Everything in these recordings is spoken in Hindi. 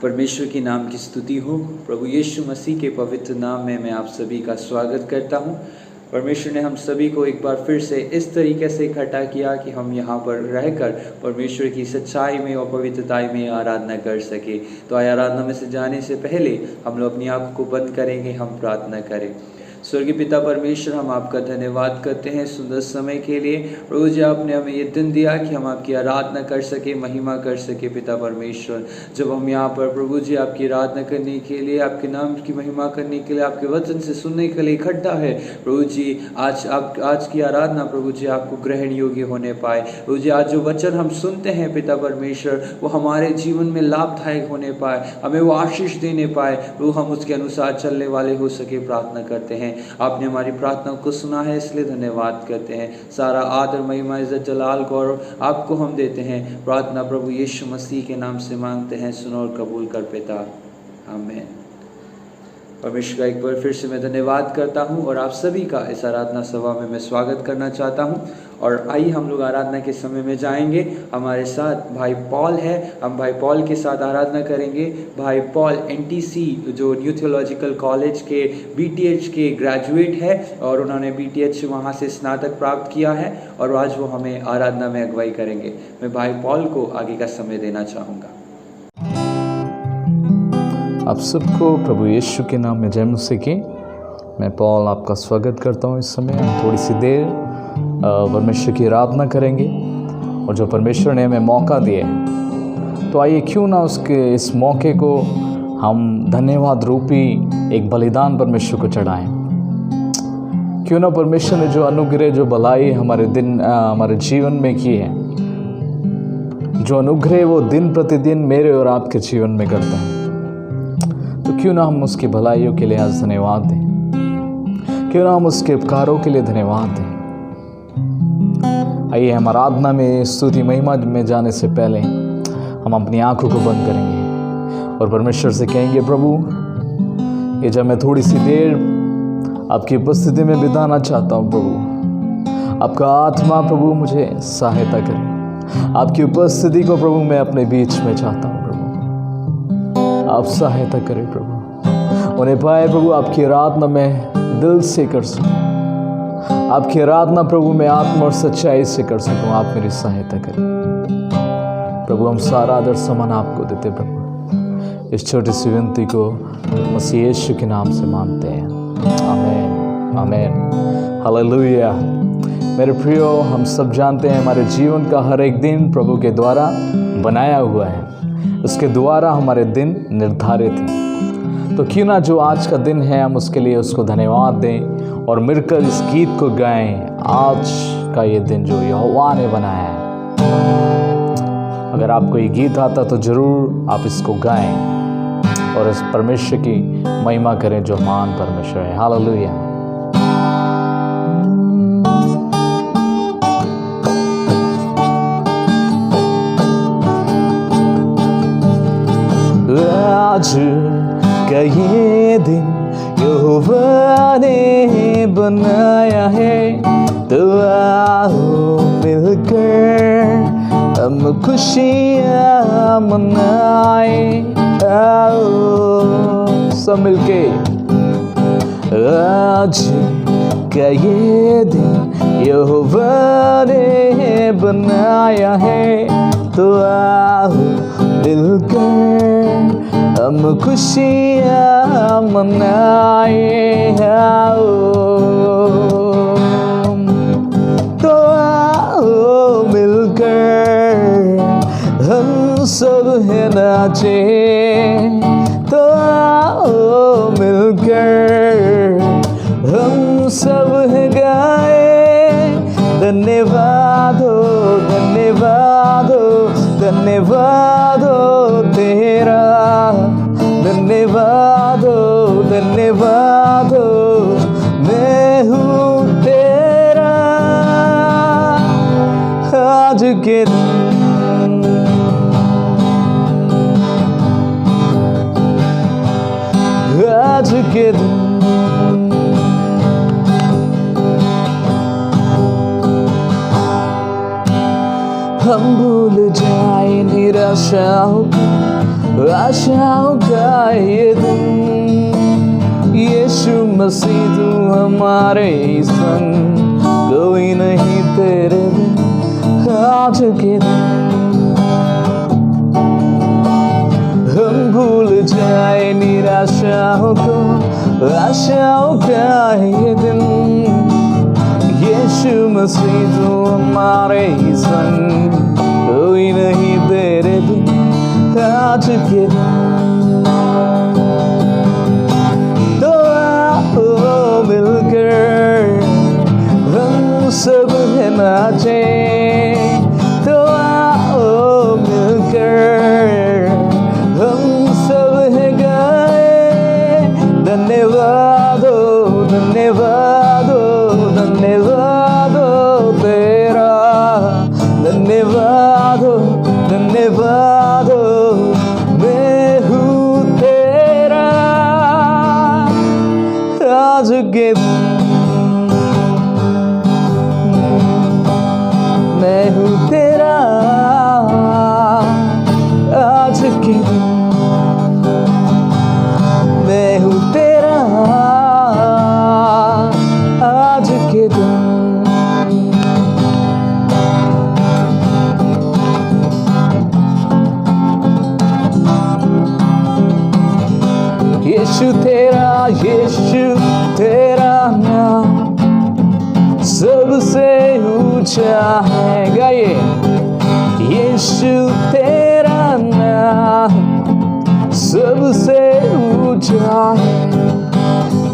परमेश्वर के नाम की स्तुति हो। प्रभु यीशु मसीह के पवित्र नाम में मैं आप सभी का स्वागत करता हूं। परमेश्वर ने हम सभी को एक बार फिर से इस तरीके से इकट्ठा किया कि हम यहाँ पर रहकर परमेश्वर की सच्चाई में और पवित्रताई में आराधना कर सके। तो आइए आराधना में से जाने से पहले हम लोग अपनी आंखों को बंद करेंगे, हम प्रार्थना करें। स्वर्गीय पिता परमेश्वर, हम आपका धन्यवाद करते हैं सुंदर समय के लिए। प्रभु जी, आपने हमें ये दिन दिया कि हम आपकी आराधना कर सके, महिमा कर सके। पिता परमेश्वर, जब हम यहाँ पर प्रभु जी आपकी आराधना करने के लिए, आपके नाम की महिमा करने के लिए, आपके वचन से सुनने के लिए इकट्ठा है प्रभु जी, आज की आराधना प्रभु जी आपको ग्रहण योग्य होने पाए। प्रभु जी, आज जो वचन हम सुनते हैं पिता परमेश्वर, वो हमारे जीवन में लाभदायक होने पाए, हमें वो आशीष देने पाए। प्रभु, हम उसके अनुसार चलने वाले हो सके, प्रार्थना करते हैं। आपने हमारी प्रार्थना को सुना है, इसलिए धन्यवाद करते हैं। सारा आदर, महिमा, इज्जत, जलाल, गौरव आपको हम देते हैं। प्रार्थना प्रभु यीशु मसीह के नाम से मांगते हैं, सुनो और कबूल कर पिता, आमीन। परमेश्वर का एक बार फिर से मैं धन्यवाद करता हूं और आप सभी का इस आराधना सभा में मैं स्वागत करना चाहता हूं। और आइए हम लोग आराधना के समय में जाएंगे। हमारे साथ भाई पॉल है, हम भाई पॉल के साथ आराधना करेंगे। भाई पॉल NTC जो न्यू थियोलॉजिकल कॉलेज के BTH के ग्रेजुएट है और उन्होंने BTH वहाँ से स्नातक प्राप्त किया है और आज वो हमें आराधना में अगुवाई करेंगे। मैं भाई पॉल को आगे का समय देना चाहूँगा। आप सबको प्रभु यीशु के नाम में जय मसीह की। मैं पॉल आपका स्वागत करता हूँ। इस समय हम थोड़ी सी देर परमेश्वर की आराधना करेंगे और जो परमेश्वर ने हमें मौका दिया है, तो आइए क्यों ना उसके इस मौके को हम धन्यवाद रूपी एक बलिदान परमेश्वर को चढ़ाएं। क्यों ना परमेश्वर ने जो अनुग्रह, जो भलाई हमारे जीवन में की है, जो अनुग्रह वो दिन प्रतिदिन मेरे और आपके जीवन में करता है, तो क्यों ना हम उसकी भलाइयों के लिए आज धन्यवाद दें, क्यों ना हम उसके उपकारों के लिए धन्यवाद दें। आइए हम आराधना में स्तुति महिमा में जाने से पहले हम अपनी आंखों को बंद करेंगे और परमेश्वर से कहेंगे, प्रभु ये जब मैं थोड़ी सी देर आपकी उपस्थिति में बिताना चाहता हूँ, प्रभु आपका आत्मा प्रभु मुझे सहायता करे। आपकी उपस्थिति को प्रभु मैं अपने बीच में चाहता हूँ, प्रभु आप सहायता करें। प्रभु उन्हें पाए प्रभु आपकी आराधना में दिल से कर सकूँ, आपकी आराधना प्रभु मैं आत्मा और सच्चाई से कर सकूँ। आप मेरी सहायता करें प्रभु। हम सारा आदर सम्मान आपको देते प्रभु। इस छोटी सी विनती को मसीह यीशु के नाम से मांगते हैं, आमीन आमीन हालेलुया। मेरे प्रियो, हम सब जानते हैं हमारे जीवन का हर एक दिन प्रभु के द्वारा बनाया हुआ है, उसके द्वारा हमारे दिन निर्धारित हैं। तो क्यों ना जो आज का दिन है हम उसके लिए उसको धन्यवाद दें और मिलकर इस गीत को गाएं, आज का ये दिन जो यहोवा ने बनाया है। अगर आपको ये गीत आता तो ज़रूर आप इसको गाएं और इस परमेश्वर की महिमा करें जो महान परमेश्वर है। हालेलुया। आज का ये दिन यहोवा ने बनाया है, तो आओ मिलकर हम खुशियाँ मनाए। आओ सब मिलके, आज का ये दिन यहोवा ने बनाया है, तो आओ मिलकर हम खुशियाँ मनाए। आओ तो आओ मिलकर हम सब है नाचे, तो आओ मिलकर हम सब है गाए। धन्यवाद हो, धन्यवाद हो, धन्यवाद हो तेरा, धन्यवाद हो, धन्यवाद हो, मैं हूँ तेरा। आज के आज के दिन हम भूल जाए निराशाओं को, आशाओं का ये दिन, यीशु मसीह तू हमारे संग, कोई नहीं तेरे बिन आज के दिन। हम भूल जाए निराशाओं को, आशाओं का ये दिन, यीशु मसीह तू हमारे संग, कोई नहीं तेरे बिन आज के दिन। तो आओ मिलकर हम सब है नाचे, तो आओ मिलकर हम सब है गाए, धन्यवाद हो धन्यवाद हो धन्यवाद हो तेरा, धन्यवाद हो धन्यवाद हो, मैं हूँ तेरा आज के दिन, मैं हूँ तेरा आज के दिन, मैं हूँ तेरा आज के दिन। यीशु तेरा नाम सबसे ऊंचा है, गाइए। यीशु तेरा नाम सबसे ऊंचा है,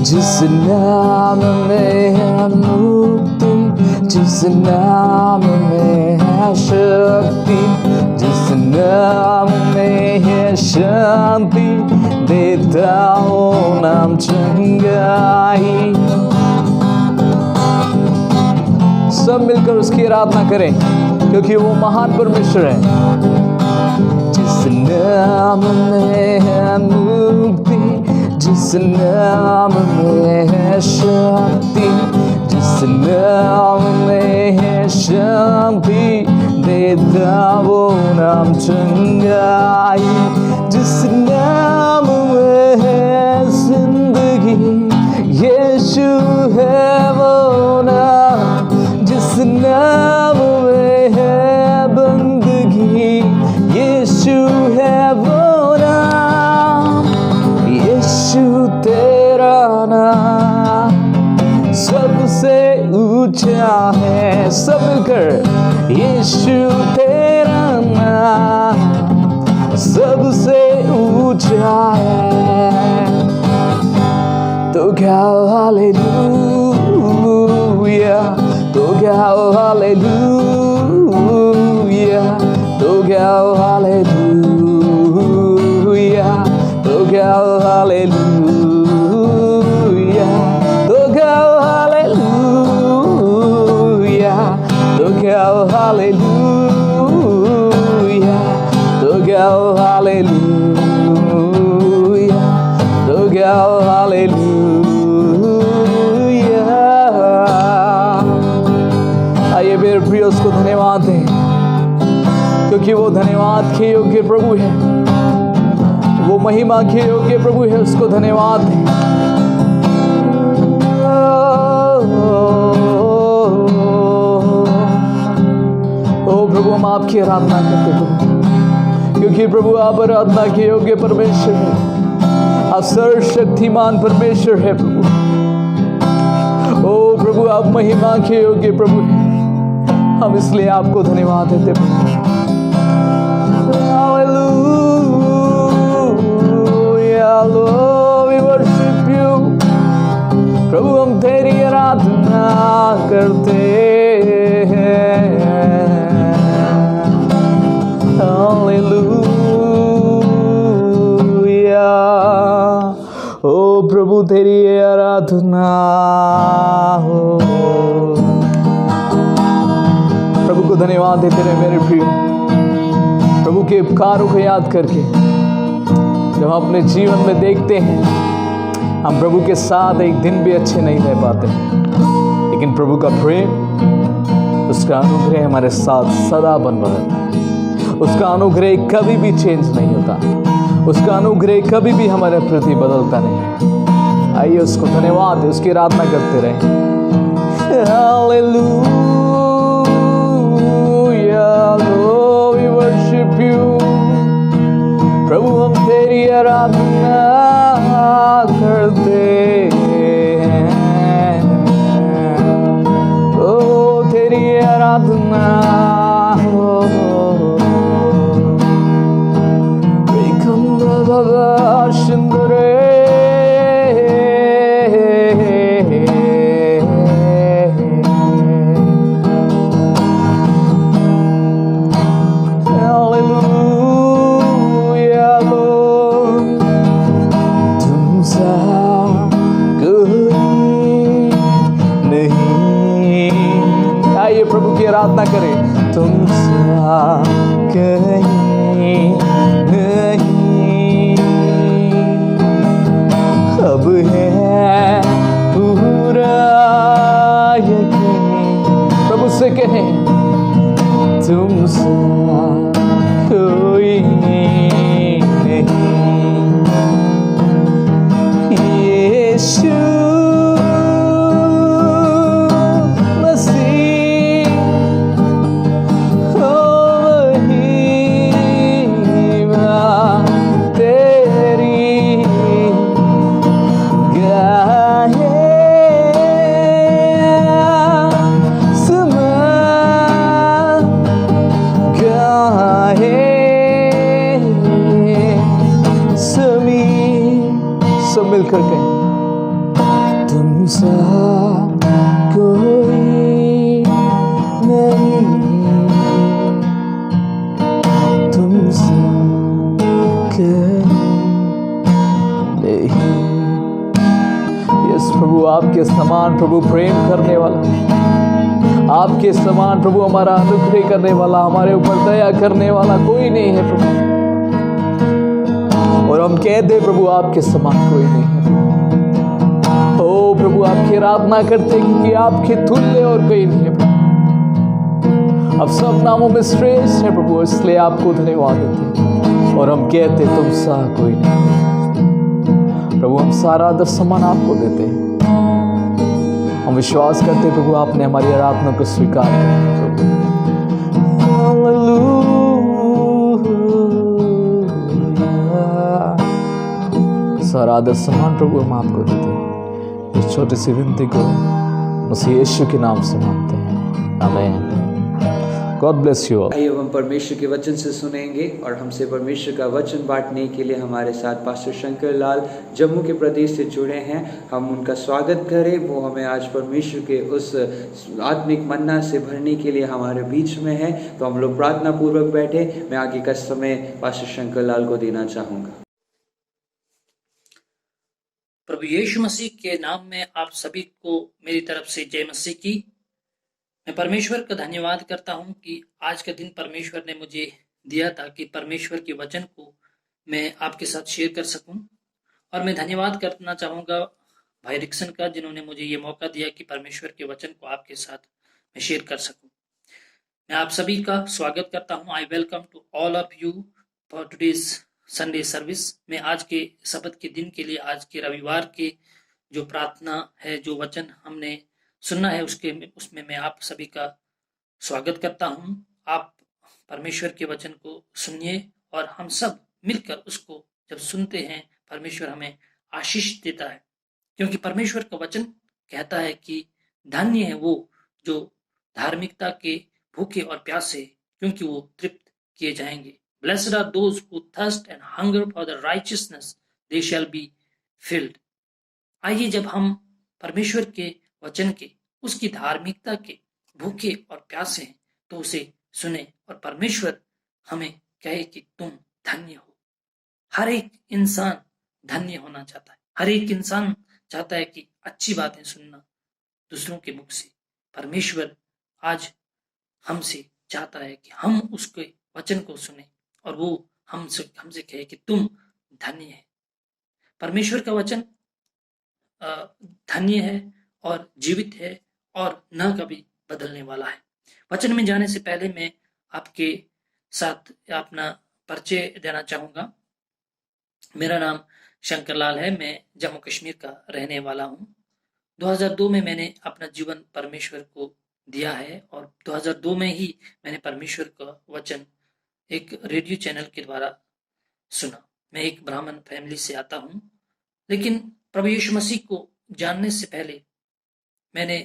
जिस नाम में है मुक्ति, जिस नाम में है शक्ति, जिस नाम में है शांति, देता हो नाम चंगाई। सब मिलकर उसकी आराधना करें, क्योंकि वो महान परमेश्वर है। जिस नाम में है मुक्ति, जिस नाम में है शक्ति, जिस नाम में है शांति, देता वो नाम चंगाई। जिस नाम में है जिंदगी, यीशु है वो नाम, जिस नाम में है बंदगी, यीशु है वो नाम। यीशु तेरा नाम सबसे ऊंचा है, सब मिलकर। यीशु तेरा नाम सबसे ऊंचा है, तो गाओ हालेलुया, तो गाओ हालेलुया, तो गाओ हालेलुया, तो गाओ हालेलुया, तो गाओ हालेलुया, तो गाओ हालेलुया, तो गाओ हालेलुया, तो गाओ हालेलुया। आइए मेरे प्रिय उसको धन्यवाद दें, क्योंकि वो धन्यवाद के योग्य प्रभु है, वो महिमा के योग्य प्रभु है। उसको धन्यवाद दें। ओ प्रभु, हम आपकी आराधना करते प्रभु, क्योंकि प्रभु आप आराधना के योग्य परमेश्वर है, आप सर्वशक्तिमान परमेश्वर है प्रभु। ओ प्रभु, आप महिमा के योग्य प्रभु हैं, हम इसलिए आपको धन्यवाद देते प्रभु। Hallelujah, Lord, we worship you। प्रभु हम तेरी आराधना करते हैं। Hallelujah, ओ प्रभु तेरी आराधना हो। प्रभु को धन्यवाद देते रहे मेरे प्रिय। प्रभु के उपकारों को याद करके जब हम अपने जीवन में देखते हैं, हम प्रभु के साथ एक दिन भी अच्छे नहीं रह पाते, लेकिन प्रभु का प्रेम, उसका अनुग्रह हमारे साथ सदा बन रहता है। उसका अनुग्रह कभी भी चेंज नहीं होता। उसका अनुग्रह कभी भी हमारे प्रति बदलता नहीं है। आइए उसको धन्यवाद है, उसकी आराधना करते रहें। Hallelujah, Lord, we worship you। प्रभु हम तेरी आराधना करते हैं, ओ तेरी आराधना। प्रभु की आराधना करें। तुम सा कहीं नहीं अब है पूरा यकीन। प्रभु से कहें तुम सा कोई नहीं। यीशु मिलकर कहें तुम सा कोई नहीं, तुम सा कोई नहीं। यस प्रभु, आपके समान प्रभु प्रेम करने वाला, आपके समान प्रभु हमारा अनुग्रह करने वाला, हमारे ऊपर दया करने वाला कोई नहीं है प्रभु। और हम कहते हैं प्रभु आपके समान कोई नहीं है। ओ प्रभु आपकी आराधना करते क्योंकि आपके तुल्य और कोई नहीं है प्रभु। अब सब नामों में श्रेष्ठ है प्रभु, इसलिए आपको धन्यवाद देते हैं। और हम कहते तुम सा कोई नहीं प्रभु। हम सारा आदर सम्मान आपको देते हैं। हम विश्वास करते प्रभु आपने हमारी आराधना को स्वीकार किया प्रभु। सारा आदर सम्मान प्रभु हम आपको देते हैं। इस छोटी सी विनती को मसीह यीशु के नाम से मांगते हैं, आमीन। God bless you. आइए हम परमेश्वर के वचन से सुनेंगे और हमसे परमेश्वर का वचन बांटने के लिए हमारे साथ पास्टर शंकर लाल जम्मू के प्रदेश से जुड़े हैं। हम उनका स्वागत करें। वो हमें आज परमेश्वर के उस आत्मिक मन्ना से भरने के लिए हमारे बीच में है। तो हम लोग प्रार्थना पूर्वक बैठे। मैं आगे का समय पास्टर शंकर लाल को देना चाहूँगा। प्रभु यीशु मसीह के नाम में आप सभी को मेरी तरफ से जय मसीह की। मैं परमेश्वर का धन्यवाद करता हूं कि आज का दिन परमेश्वर ने मुझे दिया ताकि परमेश्वर के वचन को मैं आपके साथ शेयर कर सकूं। और मैं धन्यवाद करना चाहूँगा भाई रिक्सन का, जिन्होंने मुझे ये मौका दिया कि परमेश्वर के वचन को आपके साथ मैं शेयर कर सकूं। मैं आप सभी का स्वागत करता हूं। I welcome to all of you for today's Sunday service. मैं आज के शब्द के दिन के लिए, आज के रविवार के जो प्रार्थना है, जो वचन हमने सुनना है, उसमें मैं आप सभी का स्वागत करता हूं। आप परमेश्वर के वचन को सुनिए और हम सब मिलकर उसको जब सुनते हैं, परमेश्वर हमें आशीष देता है। क्योंकि परमेश्वर का वचन कहता है कि धन्य है वो जो धार्मिकता के भूखे और प्यासे, क्योंकि वो तृप्त किए जाएंगे। Blessed are those who thirst and hunger for the righteousness, they shall be filled. आइए जब हम परमेश्वर के वचन के, उसकी धार्मिकता के भूखे और प्यासे हैं, तो उसे सुने और परमेश्वर हमें कहे कि तुम धन्य हो। हर एक इंसान धन्य होना चाहता है। हर एक इंसान चाहता है कि अच्छी बातें सुनना दूसरों के मुख से। परमेश्वर आज हमसे चाहता है कि हम उसके वचन को सुने और वो हमसे कहे कि तुम धन्य है। परमेश्वर का वचन धन्य है और जीवित है और न कभी बदलने वाला है। वचन में जाने से पहले मैं आपके साथ अपना परिचय देना चाहूँगा। मेरा नाम शंकर लाल है। मैं जम्मू कश्मीर का रहने वाला हूँ। 2002 में मैंने अपना जीवन परमेश्वर को दिया है और 2002 में ही मैंने परमेश्वर का वचन एक रेडियो चैनल के द्वारा सुना। मैं एक ब्राह्मण फैमिली से आता हूँ, लेकिन प्रभु यीशु मसीह को जानने से पहले मैंने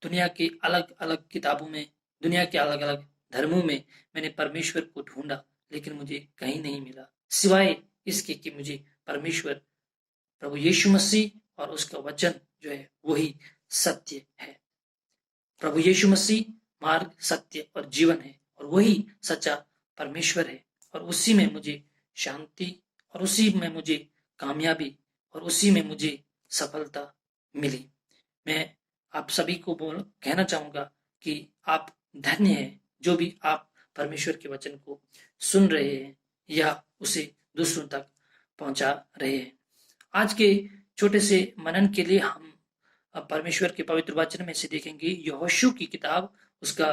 दुनिया की अलग अलग किताबों में, दुनिया के अलग अलग धर्मों में मैंने परमेश्वर को ढूंढा, लेकिन मुझे कहीं नहीं मिला, सिवाय इसके कि मुझे परमेश्वर, प्रभु यीशु मसीह और उसका वचन जो है वही सत्य है। प्रभु यीशु मसीह मार्ग, सत्य और जीवन है और वही सच्चा परमेश्वर है और उसी में मुझे शांति और उसी में मुझे कामयाबी और उसी में मुझे सफलता मिली। मैं आप सभी को कहना चाहूंगा कि आप धन्य हैं जो भी आप परमेश्वर के वचन को सुन रहे हैं या उसे दूसरों तक पहुंचा रहे हैं। आज के छोटे से मनन के लिए हम अब परमेश्वर के पवित्र वचन में से देखेंगे यहोशू की किताब, उसका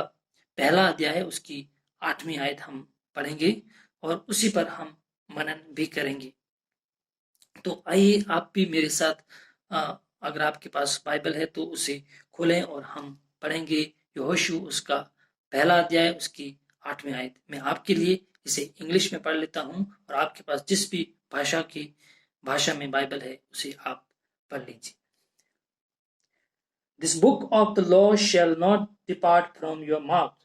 पहला अध्याय, उसकी 8वीं आयत हम पढ़ेंगे और उसी पर हम मनन भी करेंगे। तो आइए आप भी मेरे साथ, अगर आपके पास बाइबल है तो उसे खोलें और हम पढ़ेंगे यहोशू, उसका पहला अध्याय, उसकी 8वीं आयत। मैं आपके लिए इसे इंग्लिश में पढ़ लेता हूं और आपके पास जिस भी भाषा में बाइबल है उसे आप पढ़ लीजिए। This book of the law shall not depart from your mouth,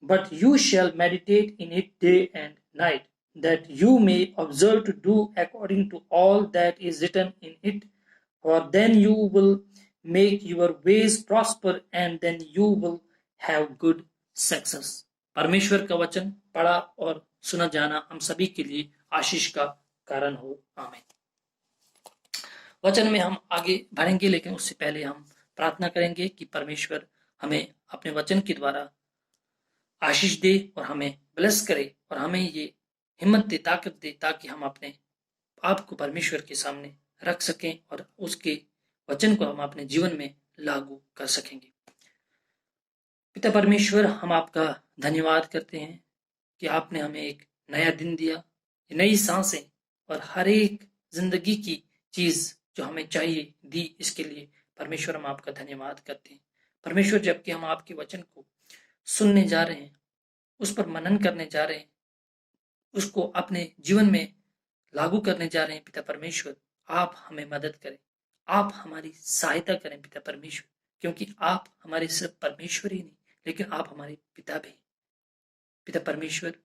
but you shall meditate in it day and night, that you may observe to do according to all that is written in it. For then you will make your ways prosper, and then you will have good success. परमेश्वर का वचन पढ़ा और सुना जाना हम सभी के लिए आशीष का कारण हो। आमीन। वचन में हम आगे बढ़ेंगे, लेकिन उससे पहले हम प्रार्थना करेंगे कि परमेश्वर हमें अपने वचन के द्वारा आशीष दे और हमें ब्लेस करे और हमें ये हिम्मत दे, ताकत दे, ताकि हम अपने आप को परमेश्वर के सामने रख सकें और उसके वचन को हम अपने जीवन में लागू कर सकेंगे। पिता परमेश्वर, हम आपका धन्यवाद करते हैं कि आपने हमें एक नया दिन दिया, नई सांसें और हर एक जिंदगी की चीज जो हमें चाहिए दी। इसके लिए परमेश्वर हम आपका धन्यवाद करते हैं। परमेश्वर, जबकि हम आपके वचन को सुनने जा रहे हैं, उस पर मनन करने जा रहे हैं, उसको अपने जीवन में लागू करने जा रहे हैं, पिता परमेश्वर आप हमें मदद करें, आप हमारी सहायता करें पिता परमेश्वर, क्योंकि आप हमारे सिर्फ परमेश्वर ही नहीं, लेकिन आप हमारे पिता भी। पिता परमेश्वर,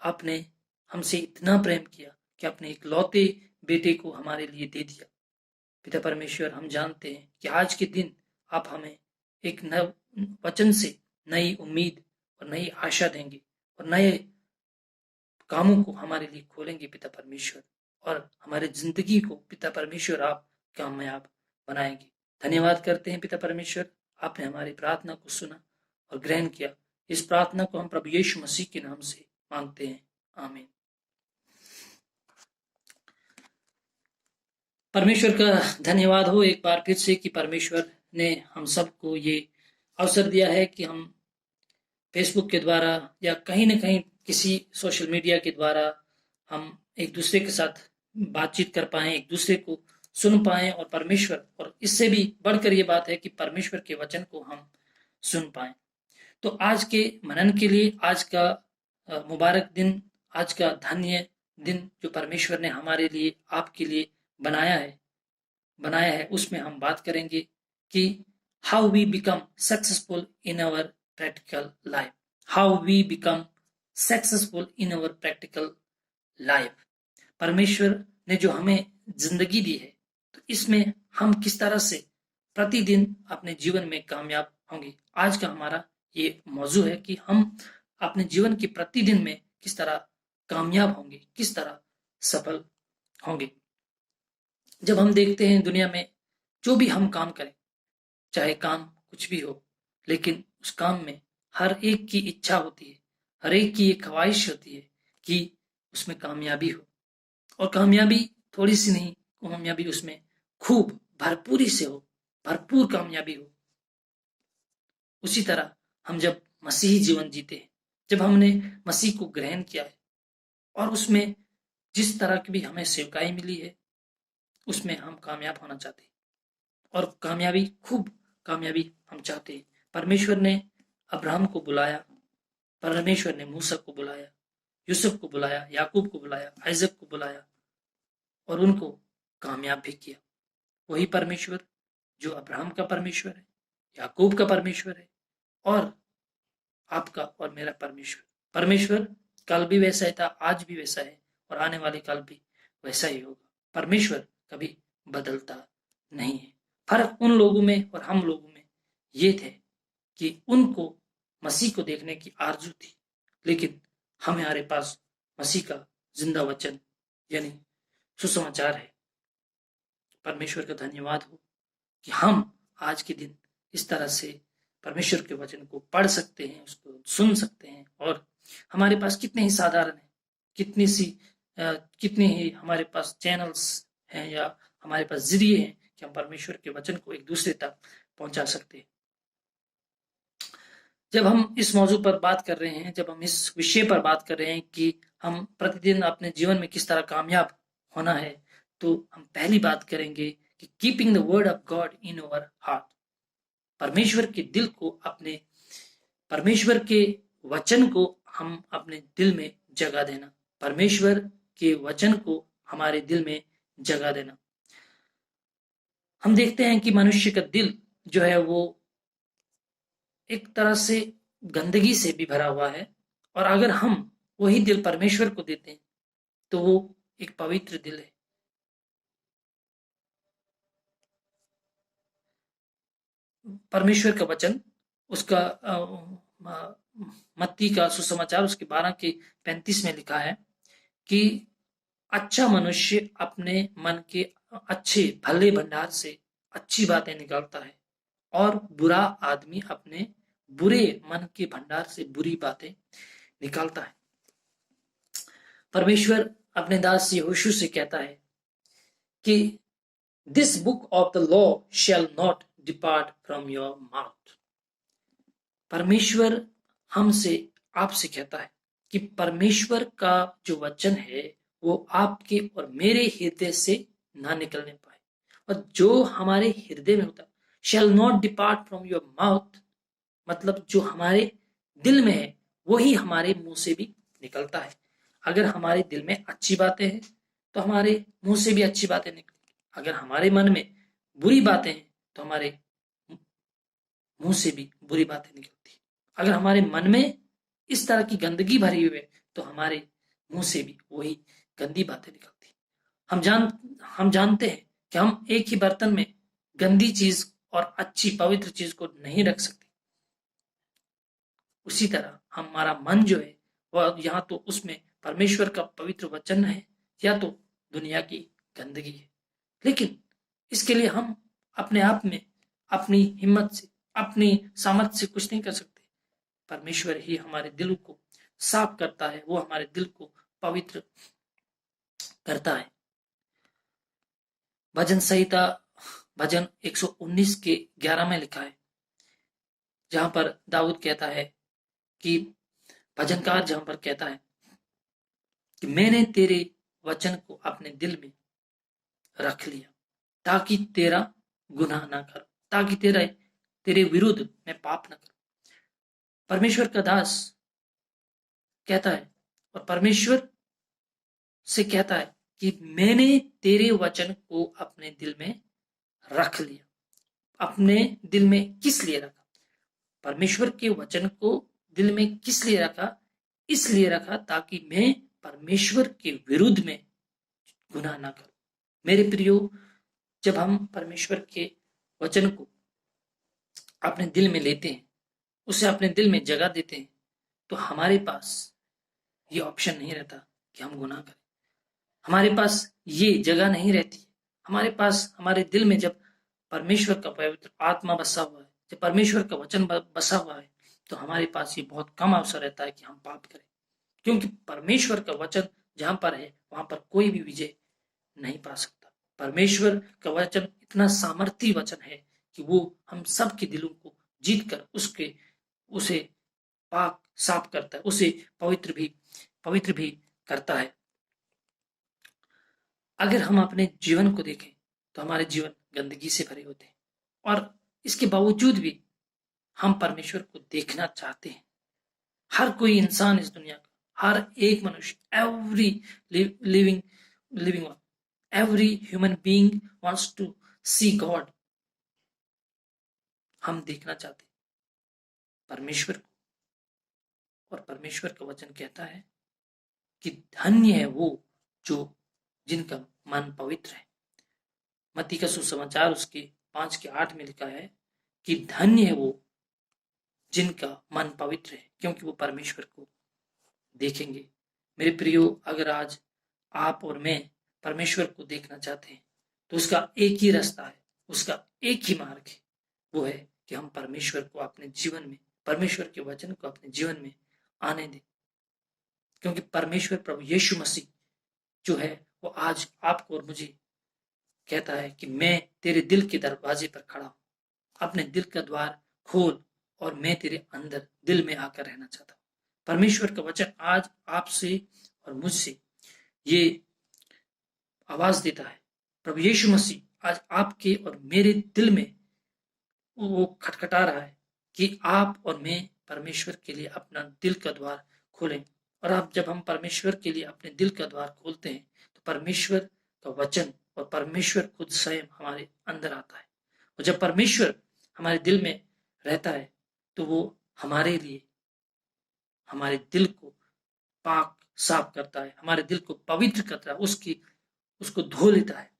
आपने हमसे इतना प्रेम किया कि अपने एक लौते बेटे को हमारे लिए दे दिया। पिता परमेश्वर, हम जानते हैं कि आज के दिन आप हमें एक नव वचन से नई उम्मीद और नई आशा देंगे और नए कामों को हमारे लिए खोलेंगे पिता परमेश्वर, और हमारे जिंदगी को पिता परमेश्वर आप कामयाब बनाएंगे। धन्यवाद करते हैं पिता परमेश्वर, आपने हमारी प्रार्थना को सुना और ग्रहण किया। इस प्रार्थना को हम प्रभु यीशु मसीह के नाम से मांगते हैं, आमीन। परमेश्वर का धन्यवाद हो एक बार फिर से कि परमेश्वर ने हम सबको ये अवसर दिया है कि हम फेसबुक के द्वारा या कहीं न कहीं किसी सोशल मीडिया के द्वारा हम एक दूसरे के साथ बातचीत कर पाएं, एक दूसरे को सुन पाएं और परमेश्वर, और इससे भी बढ़कर ये बात है कि परमेश्वर के वचन को हम सुन पाएं। तो आज के मनन के लिए आज का मुबारक दिन, आज का धन्य दिन जो परमेश्वर ने हमारे लिए, आपके लिए बनाया है, उसमें हम बात करेंगे कि how we become successful in our practical life. How we become successful in our practical life. परमेश्वर ने जो हमें जिंदगी दी है, तो इसमें हम किस तरह से प्रतिदिन अपने जीवन में कामयाब होंगे। आज का हमारा ये मौजू है कि हम अपने जीवन के प्रतिदिन में किस तरह कामयाब होंगे, किस तरह सफल होंगे। जब हम देखते हैं दुनिया में जो भी हम काम करें, चाहे काम कुछ भी हो, लेकिन उस काम में हर एक की इच्छा होती है, हर एक की एक ख्वाहिश होती है कि उसमें कामयाबी हो, और कामयाबी थोड़ी सी नहीं, कामयाबी उसमें खूब भरपूरी से हो, भरपूर कामयाबी हो। उसी तरह हम जब मसीही जीवन जीते हैं, जब हमने मसीह को ग्रहण किया है और उसमें जिस तरह की भी हमें सेवकाई मिली है उसमें हम कामयाब होना चाहते हैं और खूब कामयाबी हम चाहते हैं। परमेश्वर ने अब्राहम को बुलाया, परमेश्वर ने मूसा को बुलाया, यूसुफ को बुलाया, याकूब को बुलाया, आइजक को बुलाया और उनको कामयाब भी किया। वही परमेश्वर जो अब्राहम का परमेश्वर है, याकूब का परमेश्वर है और आपका और मेरा परमेश्वर कल भी वैसा ही था, आज भी वैसा है और आने वाले कल भी वैसा ही होगा। परमेश्वर कभी बदलता नहीं है। फर्क उन लोगों में और हम लोगों में ये थे कि उनको मसीह को देखने की आरजू थी, लेकिन हमारे पास मसीह का जिंदा वचन यानी सुसमाचार है। परमेश्वर का धन्यवाद हो कि हम आज के दिन इस तरह से परमेश्वर के वचन को पढ़ सकते हैं, उसको सुन सकते हैं और हमारे पास कितने ही साधारण है, कितने ही हमारे पास चैनल्स हैं या हमारे पास जरिए हैं कि हम परमेश्वर के वचन को एक दूसरे तक पहुंचा सकते हैं। जब हम इस मौजू पर बात कर रहे हैं, जब हम इस विषय पर बात कर रहे हैं कि हम प्रतिदिन अपने जीवन में किस तरह कामयाब होना है, तो हम पहली बात करेंगे कि keeping the word of God in our heart. परमेश्वर के वचन को हम अपने दिल में जगह देना, परमेश्वर के वचन को हमारे दिल में जगह देना। हम देखते हैं कि मनुष्य का दिल जो है वो एक तरह से गंदगी से भी भरा हुआ है और अगर हम वही दिल परमेश्वर को देते हैं तो वो एक पवित्र दिल है। परमेश्वर का वचन उसका मत्ती का सुसमाचार उसके 12 के 35 में लिखा है कि अच्छा मनुष्य अपने मन के अच्छे भले भंडार से अच्छी बातें निकालता है और बुरा आदमी अपने बुरे मन के भंडार से बुरी बातें निकालता है। परमेश्वर अपने दास यहोशू से कहता है कि this book of the law shall not depart from your mouth. परमेश्वर हमसे आपसे कहता है कि परमेश्वर का जो वचन है वो आपके और मेरे हृदय से ना निकलने पाए और जो हमारे हृदय में होता है shall not depart from your mouth, मतलब जो हमारे दिल में है वही हमारे मुंह से भी निकलता है। अगर हमारे दिल में अच्छी बातें हैं तो हमारे मुंह से भी अच्छी बातें निकलेंगी, अगर हमारे मन में बुरी बातें हैं तो हमारे मुंह से भी बुरी बातें निकलती है। अगर हमारे मन में इस तरह की गंदगी भरी हुई है तो हमारे मुंह से भी वही गंदी बातें निकलती है। हम जानते हैं कि हम एक ही बर्तन में गंदी चीज और अच्छी पवित्र चीज को नहीं रख सकते। उसी तरह हमारा मन जो है वह यहाँ तो उसमें परमेश्वर का पवित्र वचन है या तो दुनिया की गंदगी है, लेकिन इसके लिए हम अपने आप में अपनी हिम्मत से अपनी सामर्थ्य से कुछ नहीं कर सकते। परमेश्वर ही हमारे दिल को साफ करता है, वो हमारे दिल को पवित्र करता है। भजन संहिता भजन 119 के 11 में लिखा है, जहां पर दाऊद कहता है कि भजनकार जहां पर कहता है कि मैंने तेरे वचन को अपने दिल में रख लिया ताकि तेरा गुनाह ना करूं, ताकि तेरे विरुद्ध मैं पाप न करूं। परमेश्वर का दास कहता है और परमेश्वर से कहता है कि मैंने तेरे वचन को अपने दिल में रख लिया। अपने दिल में किस लिए रखा? परमेश्वर के वचन को दिल में किस लिए रखा? इसलिए रखा ताकि मैं परमेश्वर के विरुद्ध में गुनाह ना करूं। मेरे प्रियो, जब हम परमेश्वर के वचन को अपने दिल में लेते हैं, उसे अपने दिल में जगह देते हैं, तो हमारे पास ये ऑप्शन नहीं रहता कि हम गुनाह करें। हमारे पास ये जगह नहीं रहती। हमारे पास हमारे दिल में जब परमेश्वर का पवित्र आत्मा बसा हुआ है, जब परमेश्वर का वचन बसा हुआ है, तो हमारे पास ये बहुत कम अवसर रहता है कि हम पाप करें, क्योंकि परमेश्वर का वचन जहां पर है वहां पर कोई भी विजय नहीं पा सकता। परमेश्वर का वचन इतना सामर्थी वचन है कि वो हम सब के दिलों को जीत कर उसे पाक साफ करता है, उसे पवित्र भी करता है। अगर हम अपने जीवन को देखें तो हमारे जीवन गंदगी से भरे होते हैं, और इसके बावजूद भी हम परमेश्वर को देखना चाहते हैं। हर कोई इंसान इस दुनिया का, हर एक मनुष्य, every living one, every human being wants to see God. हम देखना चाहते हैं परमेश्वर को, और परमेश्वर का वचन कहता है कि धन्य है वो जो जिनका मन पवित्र है। मत्ती का सुसमाचार उसके 5:8 में लिखा है कि धन्य है वो जिनका मन पवित्र है, क्योंकि वो परमेश्वर को देखेंगे। मेरे प्रियो, अगर आज आप और मैं परमेश्वर को देखना चाहते हैं तो उसका एक ही रास्ता है, उसका एक ही मार्ग है, वो है कि हम परमेश्वर को अपने जीवन में, परमेश्वर के वचन को अपने जीवन में आने दें। क्योंकि परमेश्वर प्रभु यीशु मसीह जो है वो आज आपको और मुझे कहता है कि मैं तेरे दिल के दरवाजे पर खड़ा हूं, अपने दिल का द्वार खोल और मैं तेरे अंदर दिल में आकर रहना चाहता हूं। परमेश्वर का वचन आज आपसे और मुझसे ये आवाज देता है। प्रभु यीशु मसीह आज आपके और मेरे दिल में वो खटखटा रहा है कि आप और मैं परमेश्वर के लिए अपना दिल का द्वार खोलें। और आप जब हम परमेश्वर के लिए अपने दिल का द्वार खोलते हैं तो परमेश्वर का वचन और परमेश्वर खुद स्वयं हमारे अंदर आता है। और जब परमेश्वर हमारे दिल में रहता है तो वो हमारे लिए हमारे दिल को पाक साफ करता है, हमारे दिल को पवित्र करता है, उसको धो लेता है।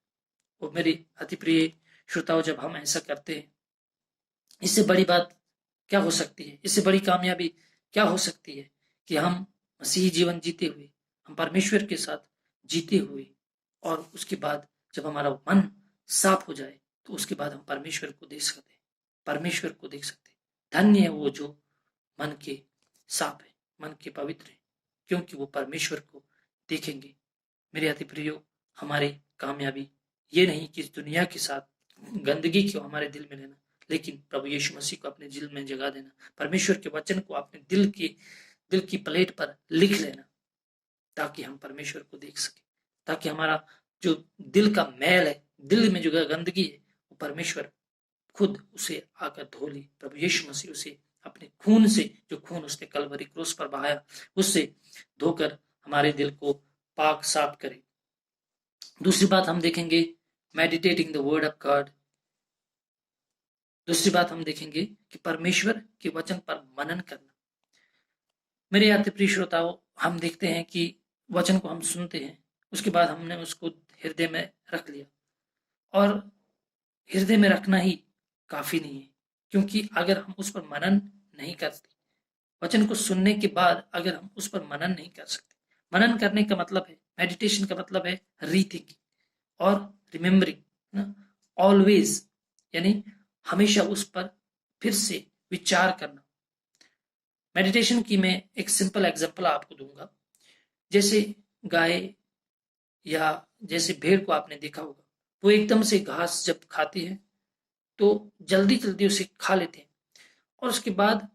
और मेरे अति प्रिय श्रोताओं, जब हम ऐसा करते हैं, इससे बड़ी बात क्या हो सकती है, इससे बड़ी कामयाबी क्या हो सकती है कि हम मसीही जीवन जीते हुए, हम परमेश्वर के साथ जीते हुए, और उसके बाद जब हमारा मन साफ हो जाए तो उसके बाद हम परमेश्वर को देख सकते हैं, परमेश्वर को देख सकते हैं। धन्य है वो जो मन के साफ है, मन के पवित्र है, क्योंकि वो परमेश्वर को देखेंगे। मेरे अति प्रियो, हमारी कामयाबी ये नहीं कि इस दुनिया के साथ गंदगी को हमारे दिल में लेना, लेकिन प्रभु यीशु मसीह को अपने दिल में जगह देना, परमेश्वर के वचन को अपने दिल की प्लेट पर लिख लेना, ताकि हम परमेश्वर को देख सके, ताकि हमारा जो दिल का मैल है, दिल में जो गंदगी है, वो परमेश्वर खुद उसे आकर धो ले। प्रभु यीशु मसीह उसे अपने खून से, जो खून उसने कलवरी क्रूस पर बहाया, उससे धोकर हमारे दिल को पाक साफ करे। दूसरी बात हम देखेंगे, meditating the word of God. दूसरी बात हम देखेंगे कि परमेश्वर के वचन पर मनन करना। मेरे अति प्रिय श्रोताओं, हम देखते हैं कि वचन को हम सुनते हैं, उसके बाद हमने उसको हृदय में रख लिया, और हृदय में रखना ही काफी नहीं है, क्योंकि अगर हम उस पर मनन नहीं करते, वचन को सुनने के बाद अगर हम उस पर मनन नहीं कर सकते, मनन करने का मतलब है, मेडिटेशन का मतलब है रीथिंकिंग और रिमेम्बरिंग, ऑलवेज, यानी हमेशा उस पर फिर से विचार करना। मेडिटेशन की मैं एक सिंपल एग्जांपल आपको दूंगा। जैसे गाय या जैसे भेड़ को आपने देखा होगा, वो एकदम से घास जब खाती है तो जल्दी जल्दी उसे खा लेते हैं, और उसके बाद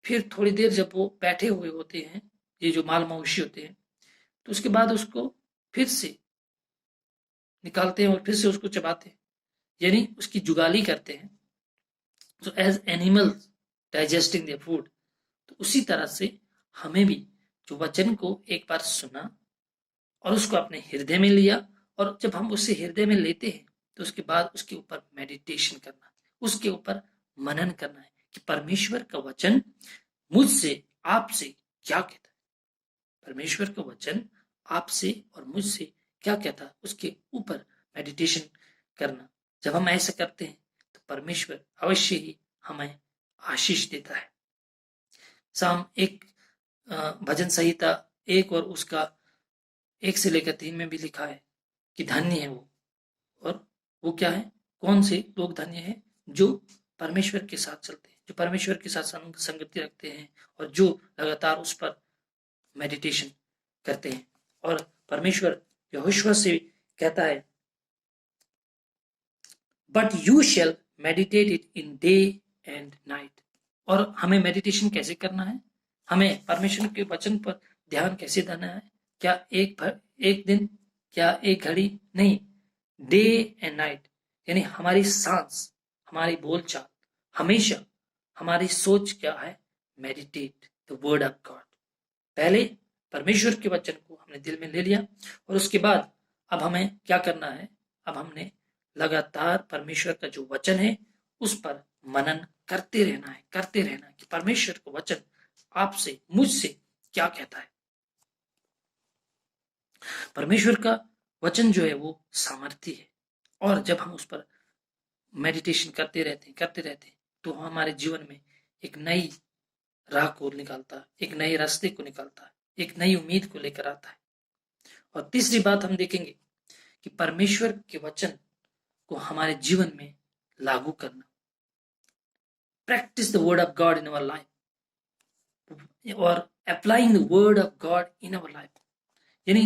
फिर थोड़ी देर जब वो बैठे हुए होते हैं, ये जो माल मवेशी होते हैं, तो उसके बाद उसको फिर से निकालते हैं और फिर से उसको चबाते हैं, यानी उसकी जुगाली करते हैं। तो as animals digesting their food, तो उसी तरह से हमें भी जो वचन को एक बार सुना और उसको अपने हृदय में लिया, और जब हम उसे हृदय में लेते हैं तो उसके बाद उसके ऊपर मेडिटेशन करना, उसके ऊपर मनन करना है कि परमेश्वर का वचन मुझसे आपसे क्या कहता है, परमेश्वर का वचन आपसे और मुझसे क्या कहता है, उसके ऊपर मेडिटेशन करना। जब हम ऐसा करते हैं तो परमेश्वर अवश्य ही हमें आशीष देता है। साम 1 भजन संहिता 1 और उसका 1 से लेकर 3 में भी लिखा है कि धन्य है वो, और वो क्या है, कौन से लोग धन्य हैं, जो परमेश्वर के साथ चलते हैं, जो परमेश्वर के साथ संगति रखते हैं, और जो लगातार उस पर मेडिटेशन करते हैं। और परमेश्वर यहोशुआ से कहता है, but you shell meditate it in day and night. और हमें मेडिटेशन कैसे करना है, हमें परमेश्वर के वचन पर ध्यान कैसे देना है, क्या एक दिन क्या एक घड़ी नहीं, डे एंड नाइट, यानी हमारी सांस, हमारी बोलचाल, हमेशा हमारी सोच क्या है, meditate the word of God. पहले परमेश्वर के वचन को हमने दिल में ले लिया और उसके बाद अब हमें क्या करना है, अब हमने लगातार परमेश्वर का जो वचन है उस पर मनन करते रहना है कि परमेश्वर का वचन आपसे, मुझसे क्या कहता है। परमेश्वर का वचन जो है वो सामर्थ्य है और जब हम उस पर मेडिटेशन करते रहते हैं तो हमारे जीवन में एक नई राह को निकालता है, एक नए रास्ते को निकालता है, एक नई उम्मीद को लेकर आता है। और तीसरी बात हम देखेंगे कि परमेश्वर के वचन को हमारे जीवन में लागू करना, practice the word of God in our life और applying the word of God in our life. यानी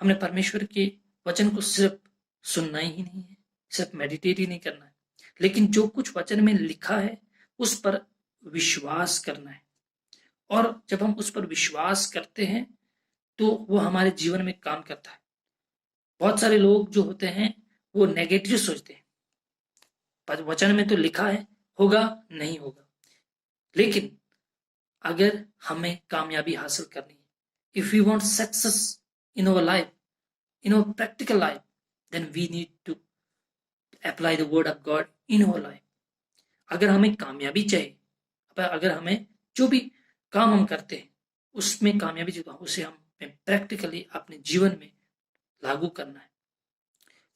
हमने परमेश्वर के वचन को सिर्फ सुनना ही नहीं है, सिर्फ मेडिटेट ही नहीं करना है, लेकिन जो कुछ वचन में लिखा है उस पर विश्वास करना है। और जब हम उस पर विश्वास करते हैं तो वो हमारे जीवन में काम करता है। बहुत सारे लोग जो होते हैं वो नेगेटिव सोचते हैं, पर वचन में तो लिखा है होगा नहीं होगा, लेकिन अगर हमें कामयाबी हासिल करनी है, if we want success in our life, in our practical life, then we need to apply the word of God in our life. अगर हमें कामयाबी चाहिए, अगर हमें जो भी काम हम करते हैं उसमें कामयाबी चाहिए, उसे हमें प्रैक्टिकली अपने जीवन में लागू करना है।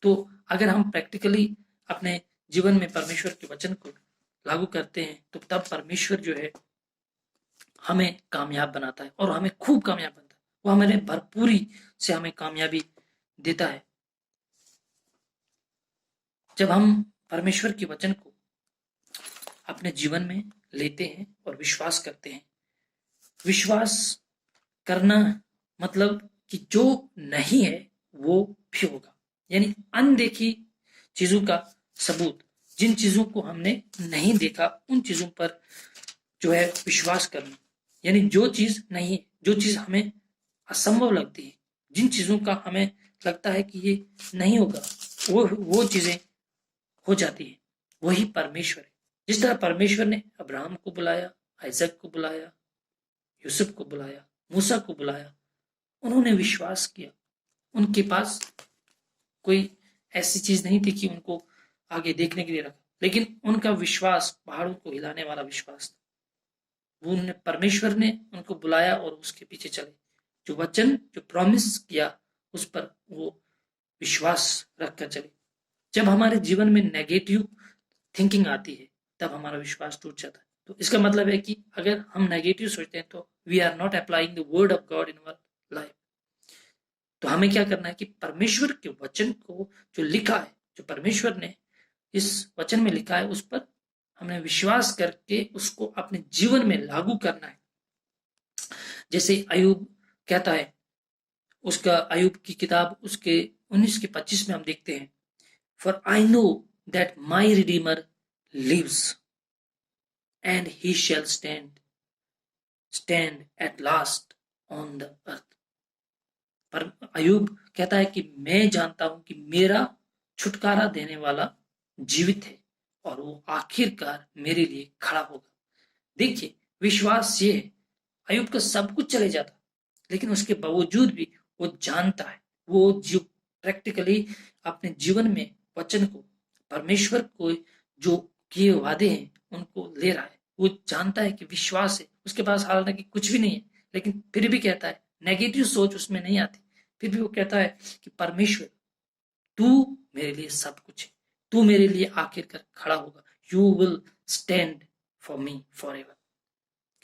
तो अगर हम प्रैक्टिकली अपने जीवन में परमेश्वर के वचन को लागू करते हैं तो तब परमेश्वर जो है हमें कामयाब बनाता है और हमें खूब कामयाब बनता है। वो हमें भरपूरी से हमें कामयाबी देता है। जब हम परमेश्वर के वचन को अपने जीवन में लेते हैं और विश्वास करते हैं, विश्वास करना मतलब कि जो नहीं है वो भी होगा, यानी अनदेखी चीजों का सबूत, जिन चीजों को हमने नहीं देखा उन चीजों पर जो है विश्वास करना, यानी जो चीज नहीं, जो चीज हमें असंभव लगती है, जिन चीजों का हमें लगता है कि ये नहीं होगा, वो चीजें हो जाती है। वही परमेश्वर है। जिस तरह परमेश्वर ने अब्राहम को बुलाया, आइजक को बुलाया, यूसुफ को बुलाया, मूसा को बुलाया, उन्होंने विश्वास किया। उनके पास कोई ऐसी चीज नहीं थी कि उनको आगे देखने के लिए रखा, लेकिन उनका विश्वास पहाड़ों को हिलाने वाला विश्वास था। उन्होंने, परमेश्वर ने उनको बुलाया और उसके पीछे चले। जो वचन, जो प्रॉमिस किया उस पर वो विश्वास रखकर चले। जब हमारे जीवन में नेगेटिव थिंकिंग आती है तब हमारा विश्वास टूट जाता है। तो इसका मतलब है कि अगर हम नेगेटिव सोचते हैं तो we are not applying the word of God in our life. तो हमें क्या करना है कि परमेश्वर के वचन को जो लिखा है, जो परमेश्वर ने इस वचन में लिखा है, उस पर हमने विश्वास करके उसको अपने जीवन में लागू करना है। जैसे अयूब कहता है, उसका अयूब की किताब उसके 19:25 में हम देखते हैं, For I know that my Redeemer lives, and he shall stand at last on the earth. पर अयूब कहता है कि मैं जानता हूं कि मेरा छुटकारा देने वाला जीवित है और वो आखिरकार मेरे लिए खड़ा होगा। देखिए, विश्वास ये है, अयूब का सब कुछ चले जाता, लेकिन उसके बावजूद भी वो जानता है, वो जो प्रैक्टिकली अपने जीवन में वचन को, परमेश्वर को जो किए वादे हैं उनको ले रहा है। वो जानता है कि विश्वास है उसके पास, हालांकि कुछ भी नहीं है, लेकिन फिर भी कहता है, नेगेटिव सोच उसमें नहीं आती, फिर भी वो कहता है कि परमेश्वर तू मेरे लिए सब कुछ है, तू मेरे लिए आखिरकार खड़ा होगा, you will stand for me for ever.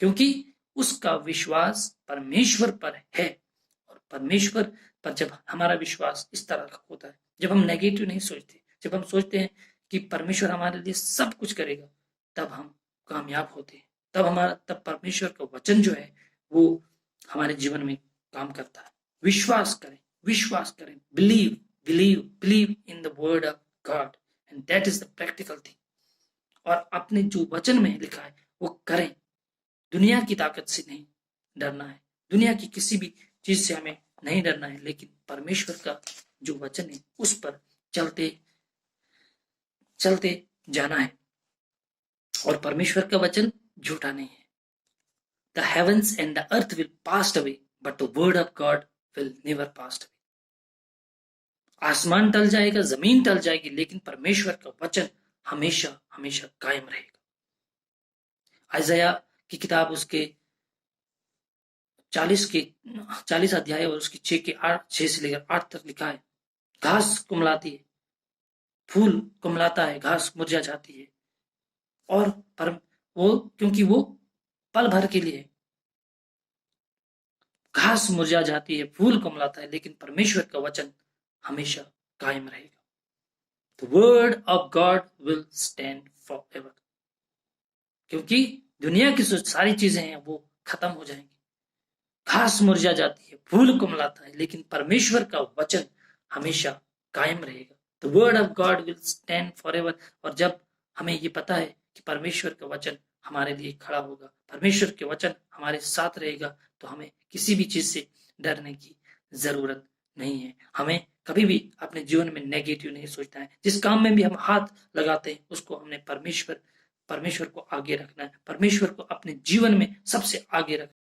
क्योंकि उसका विश्वास परमेश्वर पर है। और परमेश्वर पर जब हमारा विश्वास इस तरह का होता है, जब हम नेगेटिव नहीं सोचते, जब हम सोचते हैं कि परमेश्वर हमारे लिए सब कुछ करेगा, तब हम कामयाब होते हैं। तब परमेश्वर का वचन जो है वो हमारे जीवन में काम करता है। विश्वास करें, believe in the word of God, and that is the practical thing. और अपने जो वचन में लिखा है वो करें। दुनिया की ताकत से नहीं डरना है, दुनिया की किसी भी चीज से हमें नहीं डरना है, लेकिन परमेश्वर का जो वचन है उस पर चलते चलते जाना है। और परमेश्वर का वचन झूठा नहीं है। The heavens and the earth will past away but the word of God will never past away. आसमान टल जाएगा, जमीन टल जाएगी, लेकिन परमेश्वर का वचन हमेशा हमेशा कायम रहेगा। आइज़ाया की किताब उसके 40 अध्याय और उसकी 6 से लेकर 8 तक लिखा है, घास कुमलाती है, फूल कुमलाता है, घास मुरझा जाती है, और पर वो क्योंकि वो पल भर के लिए है। घास मुरझा जाती है, फूल कुमलाता है, लेकिन परमेश्वर का वचन हमेशा कायम रहेगा। The word of God will stand for ever. क्योंकि दुनिया की जो सारी चीजें हैं वो खत्म हो जाएंगी, घास मुरझा जाती है, फूल कुमलाता है, लेकिन परमेश्वर का वचन हमेशा कायम रहेगा। The word of God will stand for ever. और जब हमें ये पता है कि परमेश्वर का वचन हमारे लिए खड़ा होगा, परमेश्वर के वचन हमारे साथ रहेगा, तो हमें किसी भी चीज से डरने की जरूरत नहीं है। हमें कभी भी अपने जीवन में नेगेटिव नहीं सोचना है। जिस काम में भी हम हाथ लगाते हैं उसको हमने परमेश्वर को आगे रखना है, परमेश्वर को अपने जीवन में सबसे आगे रखना है।